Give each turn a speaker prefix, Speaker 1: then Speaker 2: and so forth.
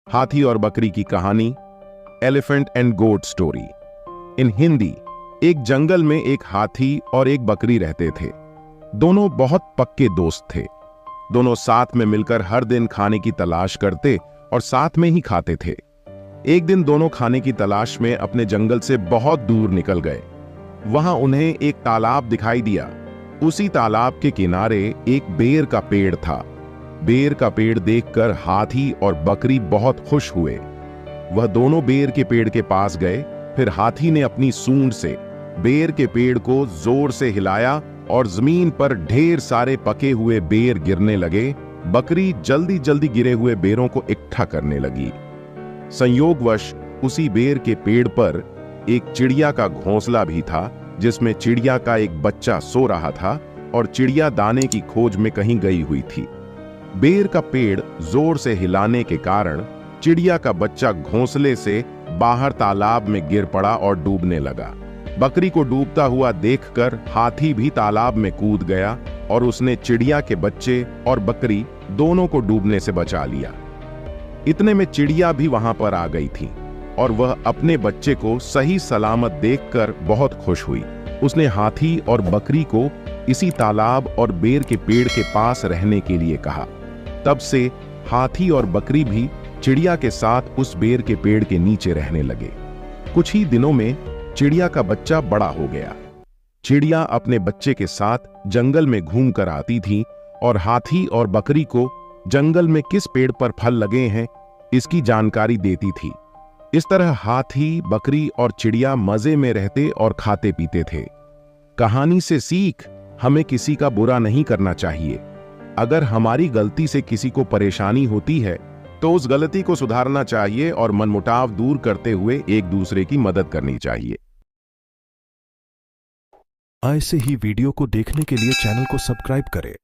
Speaker 1: हाथी और बकरी की कहानी, एलिफेंट एंड गोट स्टोरी। इन हिंदी। एक जंगल में एक हाथी और एक बकरी रहते थे। दोनों बहुत पक्के दोस्त थे। दोनों साथ में मिलकर हर दिन खाने की तलाश करते और साथ में ही खाते थे। एक दिन दोनों खाने की तलाश में अपने जंगल से बहुत दूर निकल गए। वहां उन्हें एक तालाब दिखाई दिया। उसी तालाब के किनारे एक बेर का पेड़ था। बेर का पेड़ देखकर हाथी और बकरी बहुत खुश हुए। वह दोनों बेर के पेड़ के पास गए। फिर हाथी ने अपनी सूंड से बेर के पेड़ को जोर से हिलाया और जमीन पर ढेर सारे पके हुए बेर गिरने लगे। बकरी जल्दी जल्दी गिरे हुए बेरों को इकट्ठा करने लगी। संयोगवश उसी बेर के पेड़ पर एक चिड़िया का घोंसला भी था, जिसमें चिड़िया का एक बच्चा सो रहा था और चिड़िया दाने की खोज में कहीं गई हुई थी। बेर का पेड़ जोर से हिलाने के कारण चिड़िया का बच्चा घोंसले से बाहर तालाब में गिर पड़ा और डूबने लगा। बकरी को डूबता हुआ देखकर हाथी भी तालाब में कूद गया और उसने चिड़िया के बच्चे और बकरी दोनों को डूबने से बचा लिया। इतने में चिड़िया भी वहां पर आ गई थी और वह अपने बच्चे को सही सलामत देखकर बहुत खुश हुई। उसने हाथी और बकरी को इसी तालाब और बेर के पेड़ के पास रहने के लिए कहा। तब से हाथी और बकरी भी चिड़िया के साथ उस बेर के पेड़ के नीचे रहने लगे। कुछ ही दिनों में चिड़िया का बच्चा बड़ा हो गया। चिड़िया अपने बच्चे के साथ जंगल में घूम कर आती थी और हाथी और बकरी को जंगल में किस पेड़ पर फल लगे हैं इसकी जानकारी देती थी। इस तरह हाथी, बकरी और चिड़िया मजे में रहते और खाते पीते थे। कहानी से सीख, हमें किसी का बुरा नहीं करना चाहिए। अगर हमारी गलती से किसी को परेशानी होती है तो उस गलती को सुधारना चाहिए और मनमुटाव दूर करते हुए एक दूसरे की मदद करनी चाहिए।
Speaker 2: ऐसे ही वीडियो को देखने के लिए चैनल को सब्सक्राइब करें।